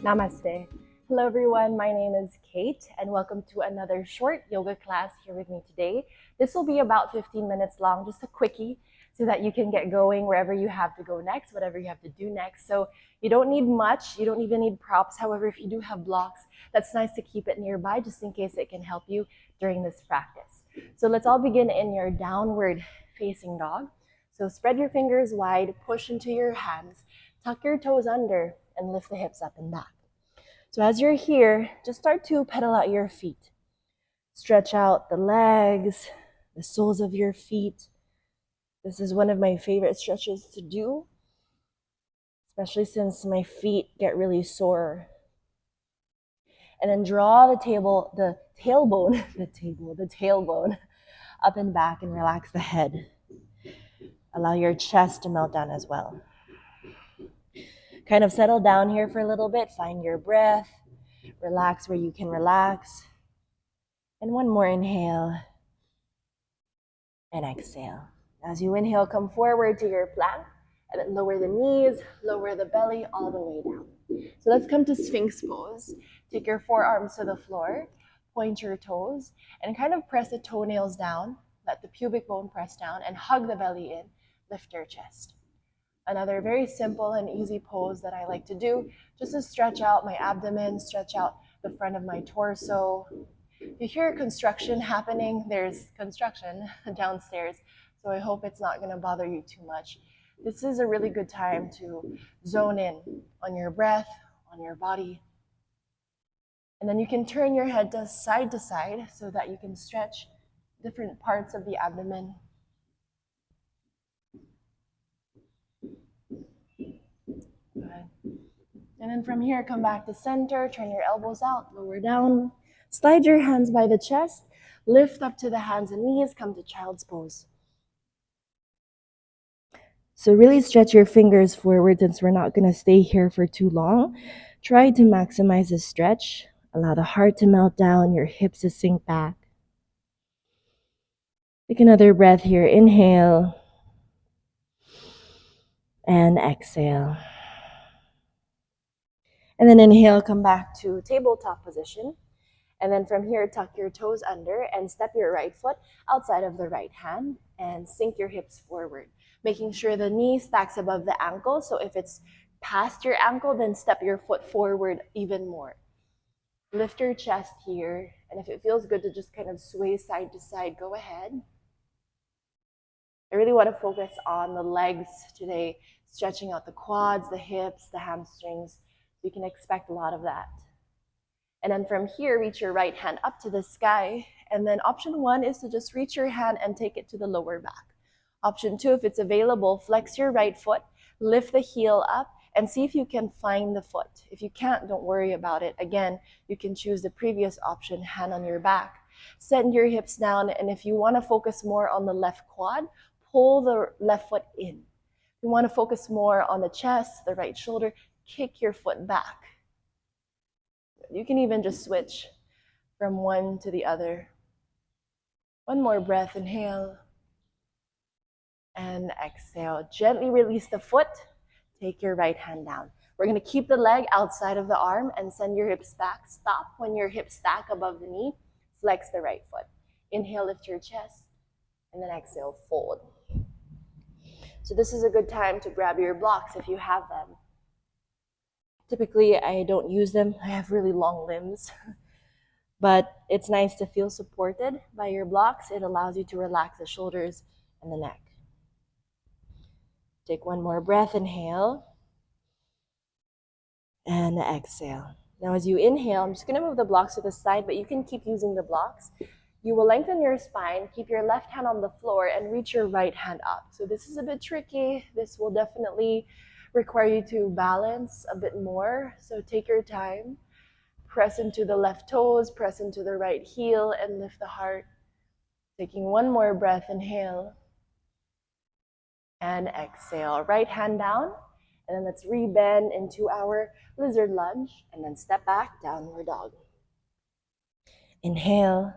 Namaste. Hello everyone, my name is Kate and welcome to another short yoga class here with me today. This will be about 15 minutes long, just a quickie so that you can get going wherever you have to go next, whatever you have to do next. So you don't need much, you don't even need props. However, if you do have blocks, that's nice to keep it nearby just in case it can help you during this practice. So let's all begin in your downward facing dog. So spread your fingers wide, push into your hands, tuck your toes under, and lift the hips up and back. So as you're here, just start to pedal out your feet. Stretch out the legs, the soles of your feet. This is one of my favorite stretches to do, especially since my feet get really sore. And then draw the tailbone up and back and relax the head. Allow your chest to melt down as well. Kind of settle down here for a little bit, find your breath, relax where you can relax. And one more inhale and exhale. As you inhale, come forward to your plank and then lower the knees, lower the belly all the way down. So let's come to Sphinx pose. Take your forearms to the floor, point your toes, and kind of press the toenails down, let the pubic bone press down, and hug the belly in, lift your chest. Another very simple and easy pose that I like to do, just to stretch out my abdomen, stretch out the front of my torso. If you hear construction happening, there's construction downstairs, so I hope it's not going to bother you too much. This is a really good time to zone in on your breath, on your body. And then you can turn your head to side so that you can stretch different parts of the abdomen. Good. And then from here, come back to center, turn your elbows out, lower down. Slide your hands by the chest, lift up to the hands and knees, come to child's pose. So really stretch your fingers forward since we're not going to stay here for too long. Try to maximize the stretch. Allow the heart to melt down, your hips to sink back. Take another breath here. Inhale and exhale. And then inhale, come back to tabletop position. And then from here, tuck your toes under and step your right foot outside of the right hand and sink your hips forward, making sure the knee stacks above the ankle. So if it's past your ankle, then step your foot forward even more. Lift your chest here. And if it feels good to just kind of sway side to side, go ahead. I really want to focus on the legs today, stretching out the quads, the hips, the hamstrings. You can expect a lot of that. And then from here, reach your right hand up to the sky. And then option 1 is to just reach your hand and take it to the lower back. Option 2, if it's available, flex your right foot, lift the heel up, and see if you can find the foot. If you can't, don't worry about it. Again, you can choose the previous option, hand on your back. Send your hips down, and if you want to focus more on the left quad, pull the left foot in. If you want to focus more on the chest, the right shoulder, kick your foot back. You can even just switch from one to the other. One more breath, inhale and exhale. Gently release the foot, take your right hand down. We're going to keep the leg outside of the arm and send your hips back. Stop when your hips stack above the knee, flex the right foot. Inhale, lift your chest, and then exhale, fold. So this is a good time to grab your blocks if you have them. Typically, I don't use them. I have really long limbs. But it's nice to feel supported by your blocks. It allows you to relax the shoulders and the neck. Take one more breath. Inhale. And exhale. Now as you inhale, I'm just going to move the blocks to the side, but you can keep using the blocks. You will lengthen your spine, keep your left hand on the floor, and reach your right hand up. So this is a bit tricky. This will definitely require you to balance a bit more. So take your time. Press into the left toes, press into the right heel, and lift the heart. Taking one more breath, inhale. And exhale. Right hand down. And then let's rebend into our lizard lunge. And then step back, downward dog. Inhale.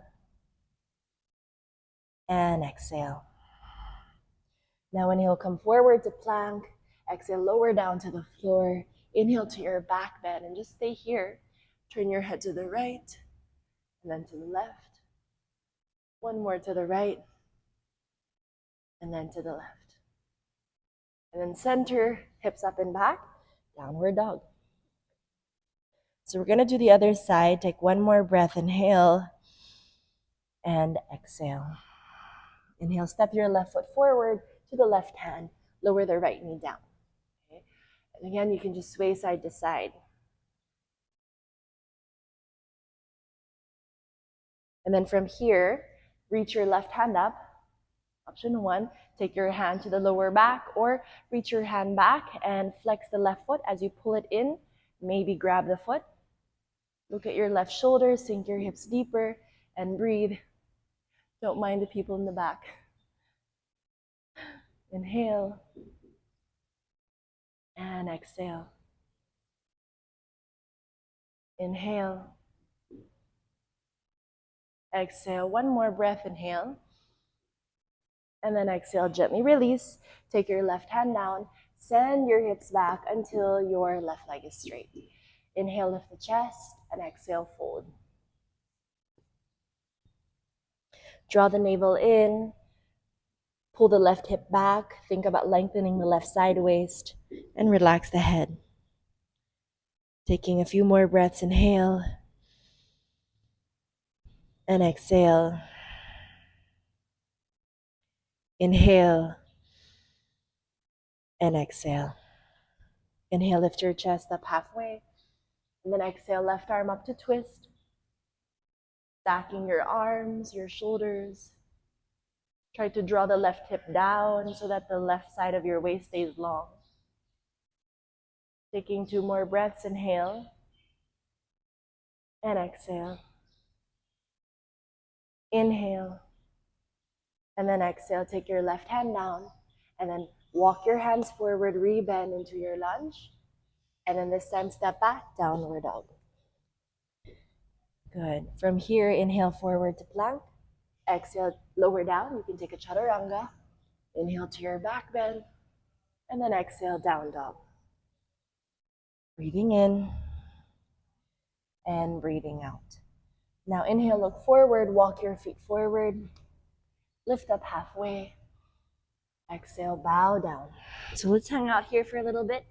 And exhale. Now inhale, come forward to plank. Exhale, lower down to the floor. Inhale to your back bend and just stay here. Turn your head to the right and then to the left. One more to the right and then to the left. And then center, hips up and back, downward dog. So we're going to do the other side. Take one more breath. Inhale and exhale. Inhale, step your left foot forward to the left hand. Lower the right knee down. Okay? And again, you can just sway side to side. And then from here, reach your left hand up. Option 1, take your hand to the lower back or reach your hand back and flex the left foot as you pull it in. Maybe grab the foot. Look at your left shoulder, sink your hips deeper and breathe. Don't mind the people in the back. Inhale and exhale. Inhale. Exhale. One more breath. Inhale. And then exhale, gently release. Take your left hand down. Send your hips back until your left leg is straight. Inhale, lift the chest, and exhale, fold. Draw the navel in. Pull the left hip back. Think about lengthening the left side waist. And relax the head. Taking a few more breaths. Inhale. And exhale. Inhale. And exhale. Inhale, lift your chest up halfway. And then exhale, left arm up to twist. Stacking your arms, your shoulders. Try to draw the left hip down so that the left side of your waist stays long. Taking 2 more breaths, inhale. And exhale. Inhale. And then exhale, take your left hand down. And then walk your hands forward, rebend into your lunge. And then this time, step back, downward dog. Good. From here, inhale forward to plank. Exhale, lower down. You can take a chaturanga. Inhale to your back bend. And then exhale, down dog. Breathing in. And breathing out. Now inhale, look forward. Walk your feet forward. Lift up halfway. Exhale, bow down. So let's hang out here for a little bit.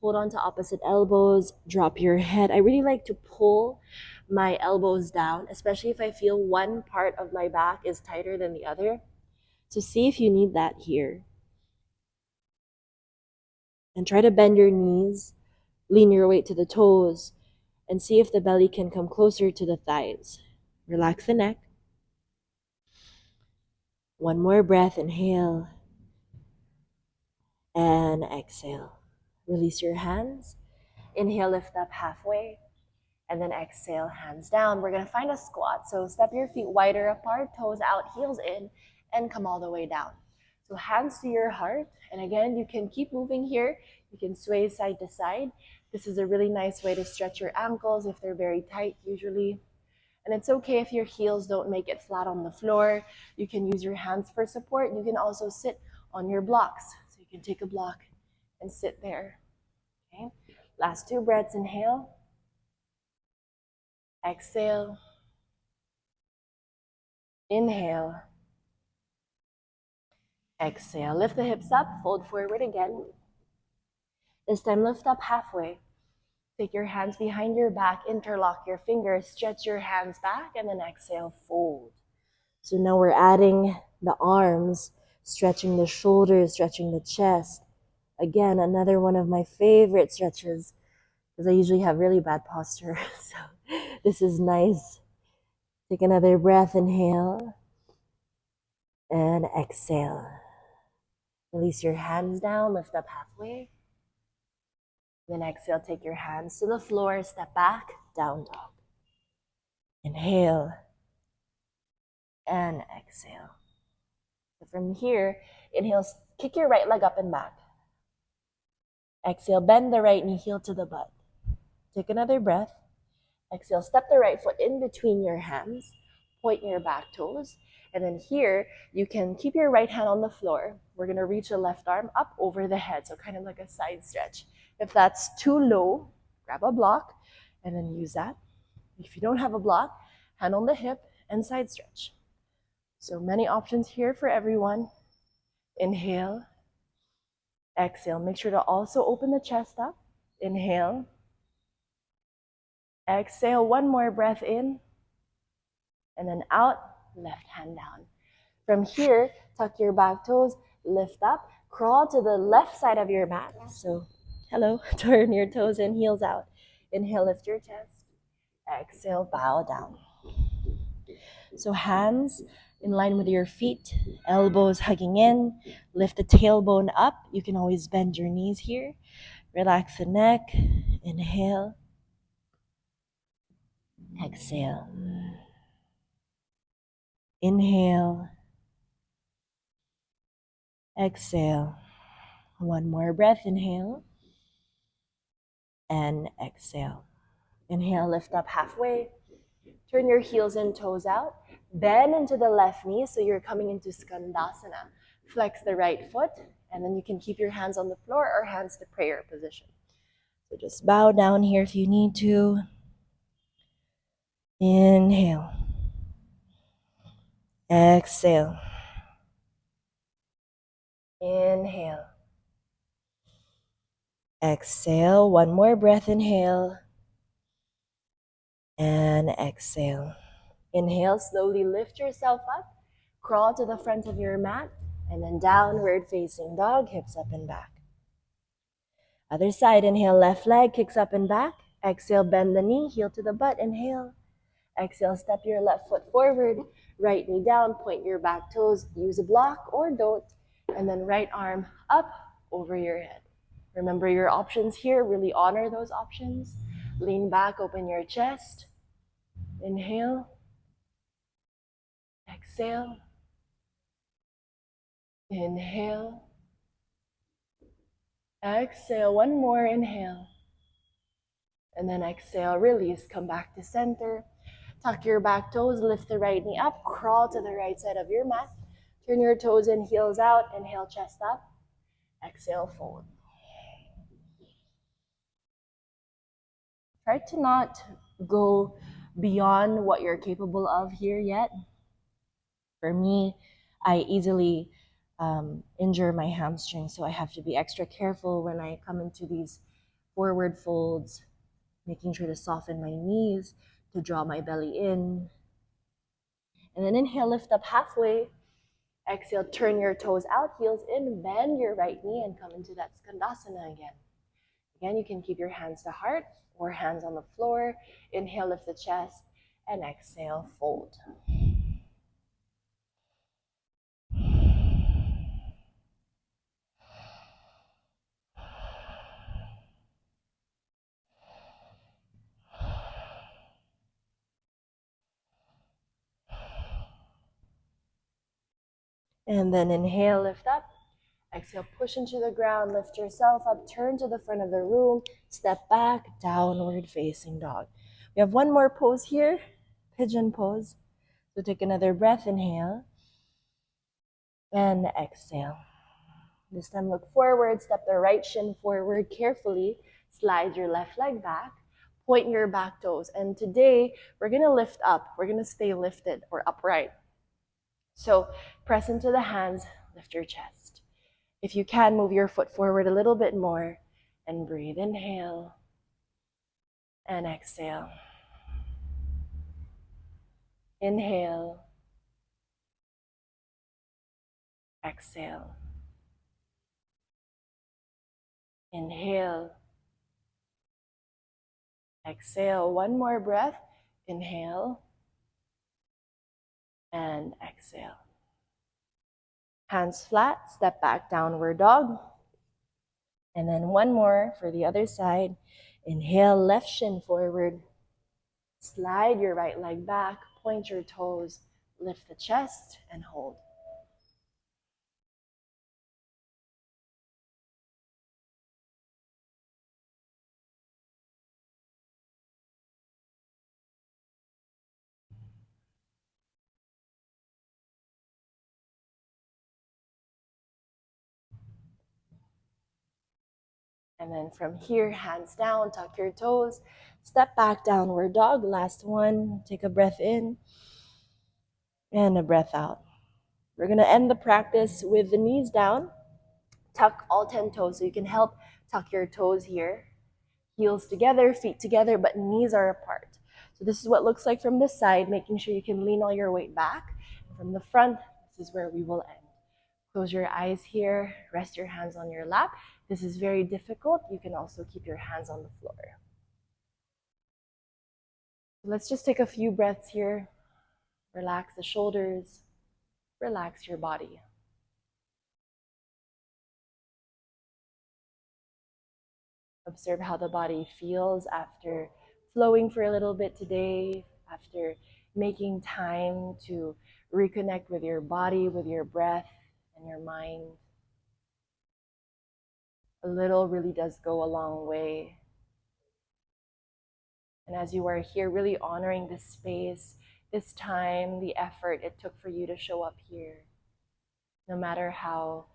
Hold on to opposite elbows, drop your head. I really like to pull my elbows down, especially if I feel one part of my back is tighter than the other. So see if you need that here. And try to bend your knees, lean your weight to the toes, and see if the belly can come closer to the thighs. Relax the neck. One more breath, inhale. And exhale. Release your hands. Inhale, lift up halfway. And then exhale, hands down. We're going to find a squat. So step your feet wider apart, toes out, heels in, and come all the way down. So hands to your heart. And again, you can keep moving here. You can sway side to side. This is a really nice way to stretch your ankles if they're very tight usually. And it's okay if your heels don't make it flat on the floor. You can use your hands for support. You can also sit on your blocks. So you can take a block and sit there. Okay. Last 2 breaths, inhale. Exhale. Inhale. Exhale. Lift the hips up, fold forward again. This time lift up halfway. Take your hands behind your back, interlock your fingers, stretch your hands back, and then exhale, fold. So now we're adding the arms, stretching the shoulders, stretching the chest. Again, another one of my favorite stretches because I usually have really bad posture. So this is nice. Take another breath, inhale, and exhale. Release your hands down, lift up halfway. Then exhale, take your hands to the floor, step back, down dog. Inhale and exhale. So from here, inhale, kick your right leg up and back. Exhale, bend the right knee, heel to the butt. Take another breath. Exhale, step the right foot in between your hands, point your back toes. And then here, you can keep your right hand on the floor. We're going to reach the left arm up over the head, so kind of like a side stretch. If that's too low, grab a block and then use that. If you don't have a block, hand on the hip and side stretch. So many options here for everyone. Inhale, exhale. Make sure to also open the chest up. Inhale, exhale. One more breath in, and then out, left hand down. From here, tuck your back toes, lift up, crawl to the left side of your mat. So, hello, turn your toes in, heels out. Inhale, lift your chest. Exhale, bow down. So hands in line with your feet, elbows hugging in, lift the tailbone up. You can always bend your knees here. Relax the neck. Inhale. Exhale. Inhale. Exhale. One more breath. Inhale. And exhale. Inhale, lift up halfway. Turn your heels and toes out. Bend into the left knee so you're coming into Skandasana. Flex the right foot, and then you can keep your hands on the floor or hands to prayer position. So just bow down here if you need to. Inhale. Exhale. Inhale. Exhale. One more breath. Inhale. And exhale. Inhale. Slowly lift yourself up. Crawl to the front of your mat. And then downward facing dog. Hips up and back. Other side. Inhale. Left leg kicks up and back. Exhale. Bend the knee. Heel to the butt. Inhale. Exhale. Step your left foot forward. Right knee down. Point your back toes. Use a block or don't. And then right arm up over your head. Remember your options here. Really honor those options. Lean back, open your chest. Inhale. Exhale. Inhale. Exhale. One more. Inhale. And then exhale. Release. Come back to center. Tuck your back toes. Lift the right knee up. Crawl to the right side of your mat. Turn your toes in, heels out. Inhale, chest up. Exhale, fold. Try to not go beyond what you're capable of here yet. For me, I easily injure my hamstring, so I have to be extra careful when I come into these forward folds, making sure to soften my knees, to draw my belly in. And then inhale, lift up halfway. Exhale, turn your toes out, heels in, bend your right knee, and come into that Skandasana again. Again, you can keep your hands to heart or hands on the floor. Inhale, lift the chest, and exhale, fold. And then inhale, lift up. Exhale, push into the ground, lift yourself up, turn to the front of the room, step back, downward facing dog. We have one more pose here, pigeon pose. So take another breath, inhale, and exhale. This time look forward, step the right shin forward carefully, slide your left leg back, point your back toes. And today, we're gonna lift up. We're gonna stay lifted or upright. So press into the hands, lift your chest. If you can, move your foot forward a little bit more and breathe. Inhale and exhale. Inhale. Exhale. Inhale. Exhale. One more breath. Inhale and exhale. Hands flat, step back, downward dog. And then one more for the other side. Inhale, left shin forward. Slide your right leg back, point your toes, lift the chest, and hold. And then from here, hands down, tuck your toes, step back, downward dog. Last one, take a breath in and a breath out. We're gonna end the practice with the knees down. Tuck all 10 toes, so you can help tuck your toes here. Heels together, feet together, but knees are apart. So this is what it looks like from this side, making sure you can lean all your weight back. From the front, this is where we will end. Close your eyes here, rest your hands on your lap. This is very difficult. You can also keep your hands on the floor. Let's just take a few breaths here. Relax the shoulders, relax your body. Observe how the body feels after flowing for a little bit today, after making time to reconnect with your body, with your breath, and your mind. A little really does go a long way. And as you are here, really honoring this space, this time, the effort it took for you to show up here, no matter how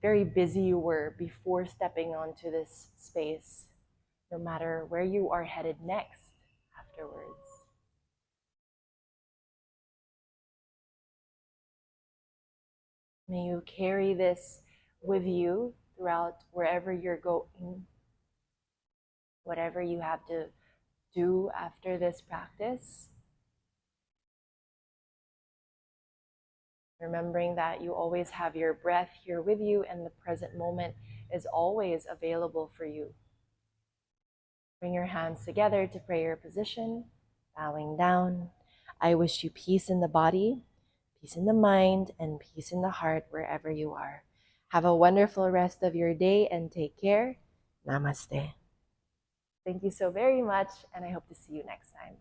very busy you were before stepping onto this space, no matter where you are headed next afterwards. May you carry this with you throughout wherever you're going, whatever you have to do after this practice. Remembering that you always have your breath here with you and the present moment is always available for you. Bring your hands together to prayer position, bowing down. I wish you peace in the body, peace in the mind, and peace in the heart wherever you are. Have a wonderful rest of your day and take care. Namaste. Thank you so very much, and I hope to see you next time.